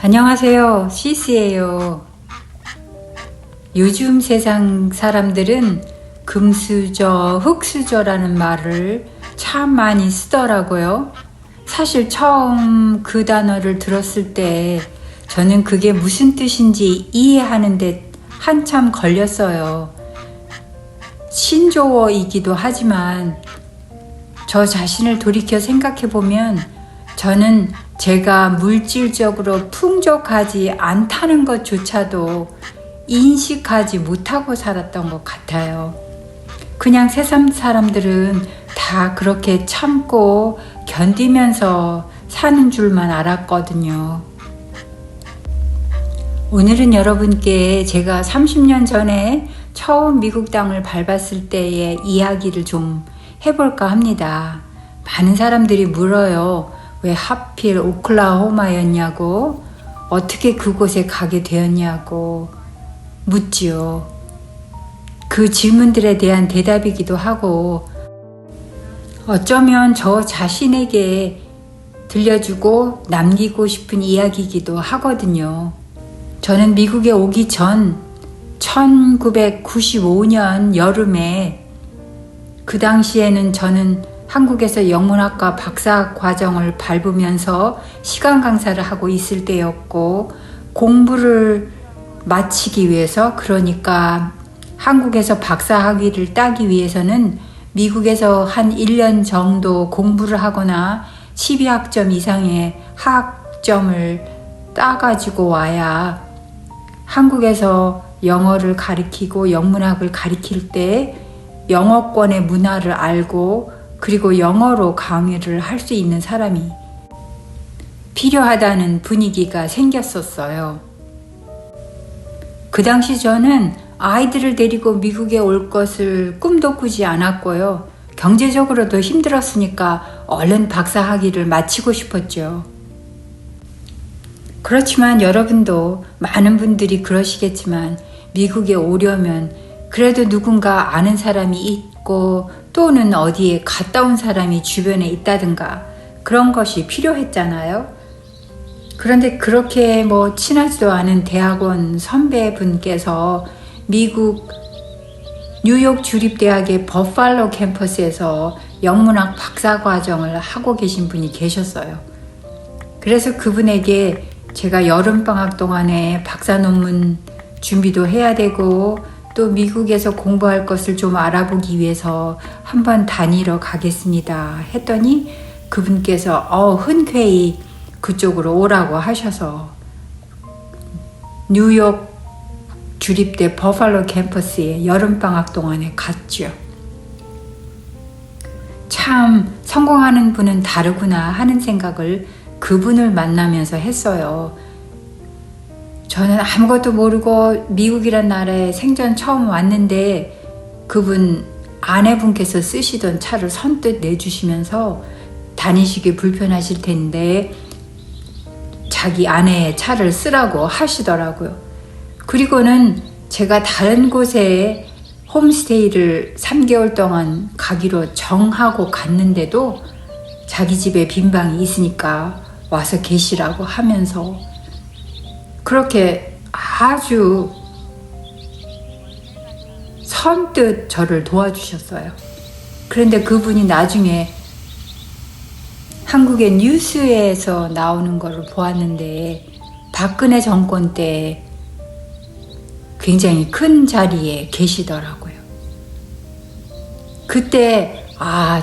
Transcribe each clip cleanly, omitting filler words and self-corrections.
안녕하세요. 시스예요. 요즘 세상 사람들은 금수저, 흙수저라는 말을 참 많이 쓰더라고요. 사실 처음 그 단어를 들었을 때 저는 그게 무슨 뜻인지 이해하는데 한참 걸렸어요. 신조어이기도 하지만 저 자신을 돌이켜 생각해보면 저는 제가 물질적으로 풍족하지 않다는 것조차도 인식하지 못하고 살았던 것 같아요. 그냥 세상 사람들은 다 그렇게 참고 견디면서 사는 줄만 알았거든요. 오늘은 여러분께 제가 30년 전에 처음 미국 땅을 밟았을 때의 이야기를 좀 해볼까 합니다. 많은 사람들이 물어요. 왜 하필 오클라호마였냐고, 어떻게 그곳에 가게 되었냐고 묻지요. 그 질문들에 대한 대답이기도 하고 어쩌면 저 자신에게 들려주고 남기고 싶은 이야기이기도 하거든요. 저는 미국에 오기 전 1995년 여름에, 그 당시에는 저는 한국에서 영문학과 박사 과정을 밟으면서 시간 강사를 하고 있을 때였고, 공부를 마치기 위해서, 그러니까 한국에서 박사 학위를 따기 위해서는 미국에서 한 1년 정도 공부를 하거나 12학점 이상의 학점을 따가지고 와야 한국에서 영어를 가리키고 영문학을 가리킬 때 영어권의 문화를 알고 그리고 영어로 강의를 할 수 있는 사람이 필요하다는 분위기가 생겼었어요. 그 당시 저는 아이들을 데리고 미국에 올 것을 꿈도 꾸지 않았고요. 경제적으로도 힘들었으니까 얼른 박사 학위를 마치고 싶었죠. 그렇지만 여러분도 많은 분들이 그러시겠지만 미국에 오려면 그래도 누군가 아는 사람이 있고 또는 어디에 갔다 온 사람이 주변에 있다든가 그런 것이 필요했잖아요. 그런데 그렇게 친하지도 않은 대학원 선배분께서 미국 뉴욕 주립대학의 버팔로 캠퍼스에서 영문학 박사과정을 하고 계신 분이 계셨어요. 그래서 그분에게 제가 여름방학 동안에 박사 논문 준비도 해야 되고 또 미국에서 공부할 것을 좀 알아보기 위해서 한번 다니러 가겠습니다 했더니 그분께서 흔쾌히 그쪽으로 오라고 하셔서 뉴욕 주립대 버팔로 캠퍼스에 여름방학 동안에 갔죠. 참 성공하는 분은 다르구나 하는 생각을 그분을 만나면서 했어요. 저는 아무것도 모르고 미국이란 나라에 생전 처음 왔는데 그분 아내분께서 쓰시던 차를 선뜻 내주시면서 다니시기 불편하실 텐데 자기 아내의 차를 쓰라고 하시더라고요. 그리고는 제가 다른 곳에 홈스테이를 3개월 동안 가기로 정하고 갔는데도 자기 집에 빈 방이 있으니까 와서 계시라고 하면서 그렇게 아주 선뜻 저를 도와주셨어요. 그런데 그분이 나중에 한국의 뉴스에서 나오는 걸 보았는데 박근혜 정권 때 굉장히 큰 자리에 계시더라고요. 그때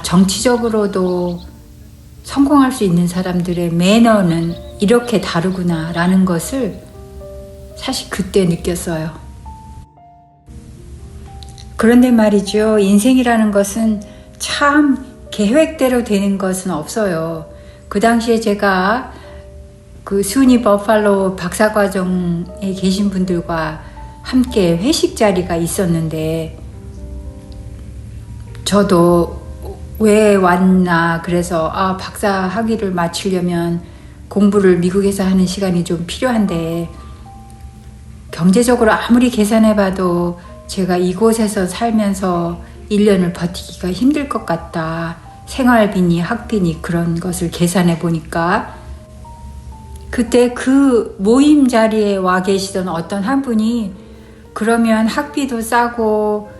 정치적으로도 성공할 수 있는 사람들의 매너는 이렇게 다르구나 라는 것을 사실 그때 느꼈어요. 그런데 말이죠. 인생이라는 것은 참 계획대로 되는 것은 없어요. 그 당시에 제가 그 수니 버팔로 박사과정에 계신 분들과 함께 회식 자리가 있었는데 저도 왜 왔나 그래서 박사 학위를 마치려면 공부를 미국에서 하는 시간이 좀 필요한데 경제적으로 아무리 계산해봐도 제가 이곳에서 살면서 1년을 버티기가 힘들 것 같다. 생활비니 학비니 그런 것을 계산해 보니까 그때 그 모임 자리에 와 계시던 어떤 한 분이 그러면 학비도 싸고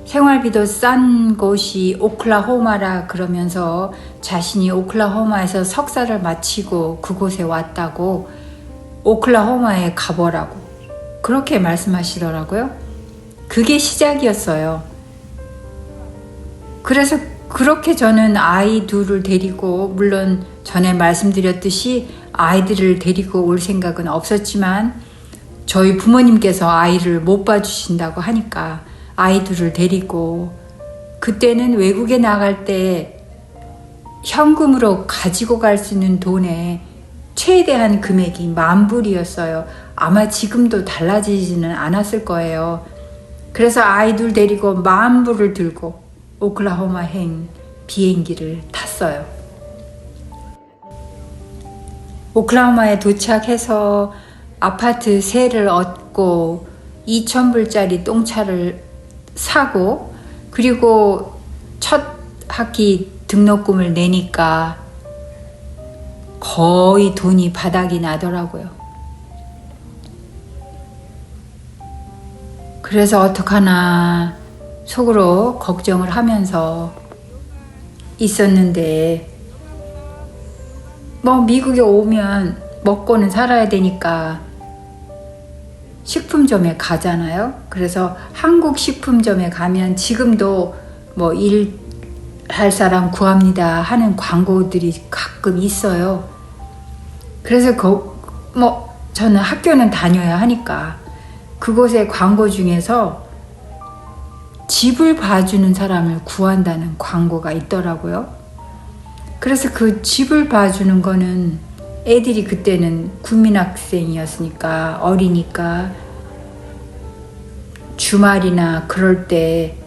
생활비도 싼 곳이 오클라호마라 그러면서 자신이 오클라호마에서 석사를 마치고 그곳에 왔다고 오클라호마에 가보라고 그렇게 말씀하시더라고요. 그게 시작이었어요. 그래서 그렇게 저는 아이 둘을 데리고, 물론 전에 말씀드렸듯이 아이들을 데리고 올 생각은 없었지만 저희 부모님께서 아이를 못 봐주신다고 하니까 아이들을 데리고, 그때는 외국에 나갈 때 현금으로 가지고 갈 수 있는 돈의 최대한 금액이 10,000불이었어요. 아마 지금도 달라지지는 않았을 거예요. 그래서 아이들 데리고 10,000불을 들고 오클라호마행 비행기를 탔어요. 오클라호마에 도착해서 아파트 세를 얻고 2,000불짜리 똥차를 사고, 그리고 첫 학기 등록금을 내니까 거의 돈이 바닥이 나더라고요. 그래서 어떡하나 속으로 걱정을 하면서 있었는데, 뭐 미국에 오면 먹고는 살아야 되니까 식품점에 가잖아요. 그래서 한국 식품점에 가면 지금도 뭐 일할 사람 구합니다 하는 광고들이 가끔 있어요. 그래서 뭐 저는 학교는 다녀야 하니까 그곳의 광고 중에서 집을 봐주는 사람을 구한다는 광고가 있더라고요. 그래서 그 집을 봐주는 거는 애들이 그때는 국민학생이었으니까 어리니까 주말이나 그럴 때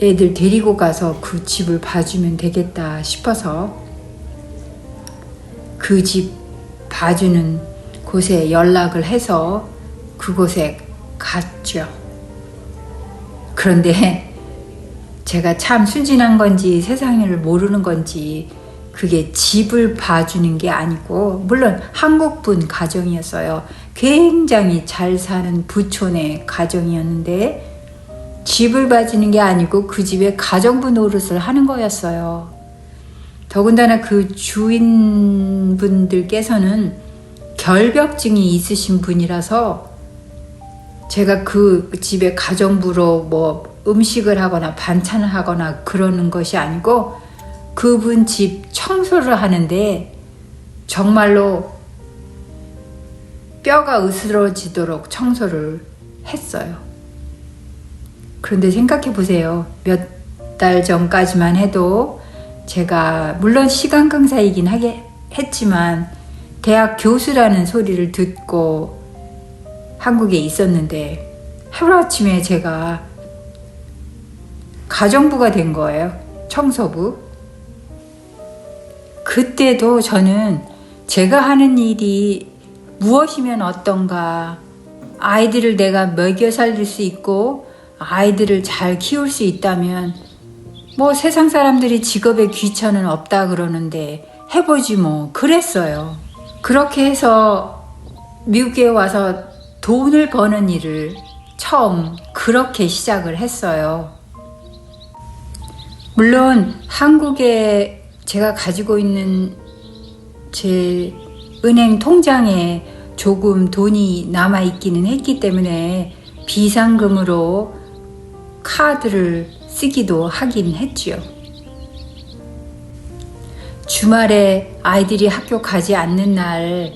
애들 데리고 가서 그 집을 봐주면 되겠다 싶어서 그 집 봐주는 곳에 연락을 해서 그곳에 갔죠. 그런데 제가 참 순진한 건지 세상을 모르는 건지 그게 집을 봐주는 게 아니고, 물론 한국분 가정이었어요. 굉장히 잘 사는 부촌의 가정이었는데 집을 봐주는 게 아니고 그 집에 가정부 노릇을 하는 거였어요. 더군다나 그 주인분들께서는 결벽증이 있으신 분이라서 제가 그 집에 가정부로 뭐 음식을 하거나 반찬을 하거나 그러는 것이 아니고 그분 집 청소를 하는데 정말로 뼈가 으스러지도록 청소를 했어요. 그런데 생각해 보세요. 몇 달 전까지만 해도 제가 물론 시간 강사이긴 했지만 대학 교수라는 소리를 듣고 한국에 있었는데 하루아침에 제가 가정부가 된 거예요. 청소부. 그때도 저는 제가 하는 일이 무엇이면 어떤가, 아이들을 내가 먹여 살릴 수 있고 아이들을 잘 키울 수 있다면 뭐 세상 사람들이 직업에 귀천은 없다 그러는데 해보지 뭐 그랬어요. 그렇게 해서 미국에 와서 돈을 버는 일을 처음 그렇게 시작을 했어요. 물론 한국에 제가 가지고 있는 제 은행 통장에 조금 돈이 남아있기는 했기 때문에 비상금으로 카드를 쓰기도 하긴 했지요. 주말에 아이들이 학교 가지 않는 날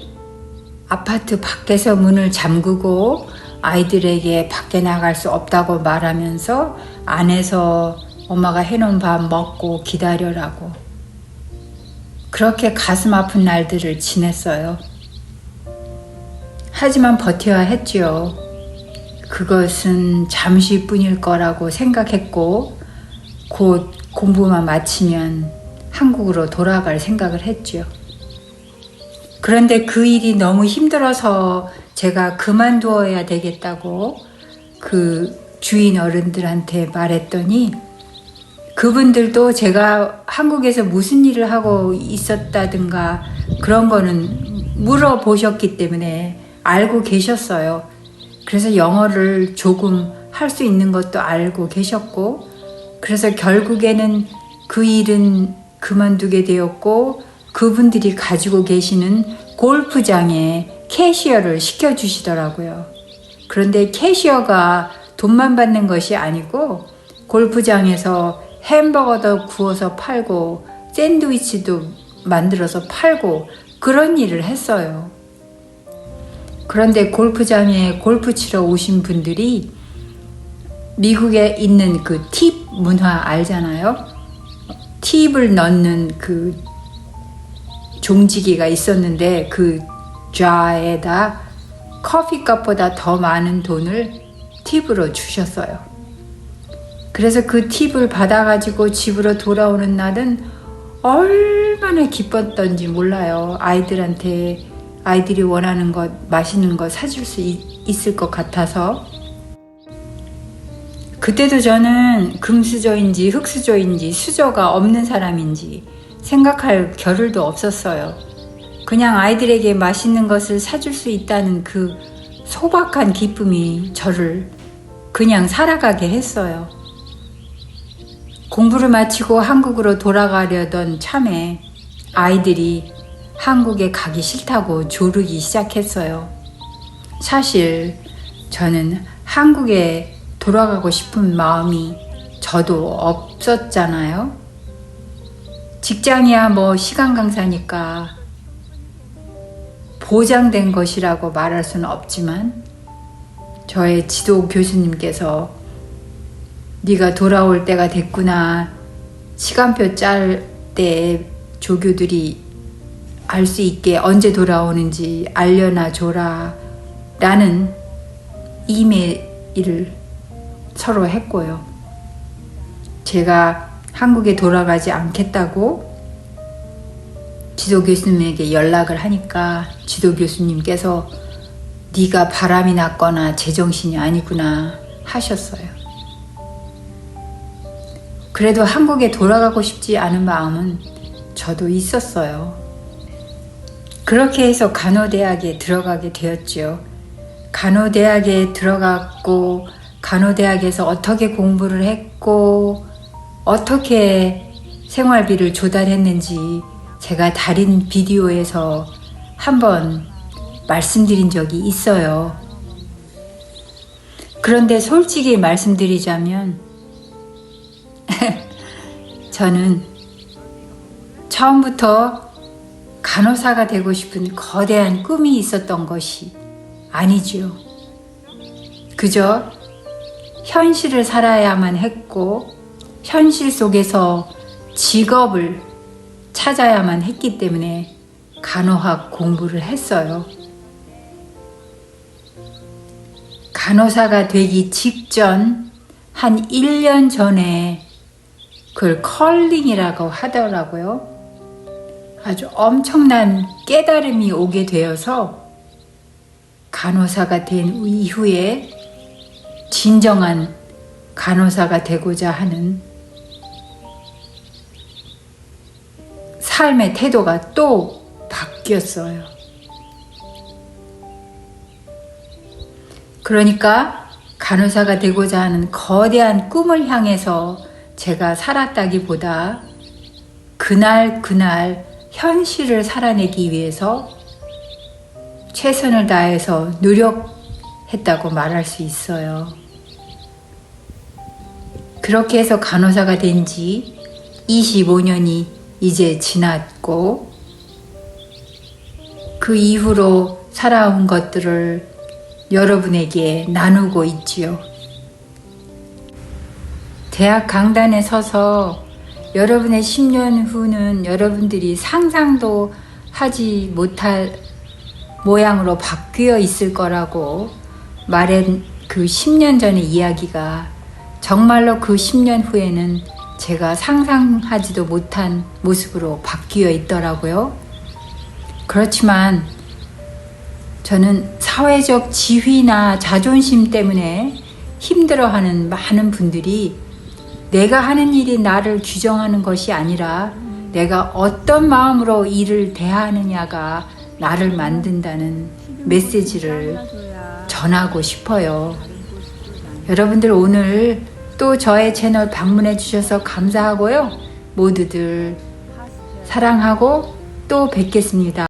아파트 밖에서 문을 잠그고 아이들에게 밖에 나갈 수 없다고 말하면서 안에서 엄마가 해놓은 밥 먹고 기다려라고, 그렇게 가슴 아픈 날들을 지냈어요. 하지만 버텨야 했지요. 그것은 잠시뿐일 거라고 생각했고 곧 공부만 마치면 한국으로 돌아갈 생각을 했죠. 그런데 그 일이 너무 힘들어서 제가 그만두어야 되겠다고 그 주인 어른들한테 말했더니 그분들도 제가 한국에서 무슨 일을 하고 있었다든가 그런 거는 물어보셨기 때문에 알고 계셨어요. 그래서 영어를 조금 할 수 있는 것도 알고 계셨고, 그래서 결국에는 그 일은 그만두게 되었고, 그분들이 가지고 계시는 골프장에 캐시어를 시켜주시더라고요. 그런데 캐시어가 돈만 받는 것이 아니고 골프장에서 햄버거도 구워서 팔고 샌드위치도 만들어서 팔고 그런 일을 했어요. 그런데 골프장에 골프 치러 오신 분들이 미국에 있는 그 팁 문화 알잖아요. 팁을 넣는 그 종지기가 있었는데 그 좌에다 커피값보다 더 많은 돈을 팁으로 주셨어요. 그래서 그 팁을 받아가지고 집으로 돌아오는 날은 얼마나 기뻤던지 몰라요. 아이들이 원하는 것, 맛있는 것 사줄 수 있을 것 같아서. 그때도 저는 금수저인지 흙수저인지 수저가 없는 사람인지 생각할 겨를도 없었어요. 그냥 아이들에게 맛있는 것을 사줄 수 있다는 그 소박한 기쁨이 저를 그냥 살아가게 했어요. 공부를 마치고 한국으로 돌아가려던 참에 아이들이 한국에 가기 싫다고 조르기 시작했어요. 사실 저는 한국에 돌아가고 싶은 마음이 저도 없었잖아요. 직장이야 뭐 시간 강사니까 보장된 것이라고 말할 수는 없지만 저의 지도 교수님께서 네가 돌아올 때가 됐구나. 시간표 짤 때 조교들이 알 수 있게 언제 돌아오는지 알려놔 줘라 라는 이메일을 서로 했고요. 제가 한국에 돌아가지 않겠다고 지도 교수님에게 연락을 하니까 지도 교수님께서 네가 바람이 났거나 제정신이 아니구나 하셨어요. 그래도 한국에 돌아가고 싶지 않은 마음은 저도 있었어요. 그렇게 해서 간호대학에 들어가게 되었죠. 간호대학에 들어갔고 간호대학에서 어떻게 공부를 했고 어떻게 생활비를 조달했는지 제가 다른 비디오에서 한번 말씀드린 적이 있어요. 그런데 솔직히 말씀드리자면 저는 처음부터 간호사가 되고 싶은 거대한 꿈이 있었던 것이 아니죠. 그저 현실을 살아야만 했고 현실 속에서 직업을 찾아야만 했기 때문에 간호학 공부를 했어요. 간호사가 되기 직전 한 1년 전에 그걸 컬링이라고 하더라고요. 아주 엄청난 깨달음이 오게 되어서 간호사가 된 이후에 진정한 간호사가 되고자 하는 삶의 태도가 또 바뀌었어요. 그러니까 간호사가 되고자 하는 거대한 꿈을 향해서 제가 살았다기보다 그날 현실을 살아내기 위해서 최선을 다해서 노력했다고 말할 수 있어요. 그렇게 해서 간호사가 된 지 25년이 이제 지났고 그 이후로 살아온 것들을 여러분에게 나누고 있지요. 대학 강단에 서서 여러분의 10년 후는 여러분들이 상상도 하지 못할 모양으로 바뀌어 있을 거라고 말한 그 10년 전의 이야기가 정말로 그 10년 후에는 제가 상상하지도 못한 모습으로 바뀌어 있더라고요. 그렇지만 저는 사회적 지위나 자존심 때문에 힘들어하는 많은 분들이 내가 하는 일이 나를 규정하는 것이 아니라 내가 어떤 마음으로 일을 대하느냐가 나를 만든다는 메시지를 전하고 싶어요. 여러분들 오늘 또 저의 채널 방문해 주셔서 감사하고요. 모두들 사랑하고 또 뵙겠습니다.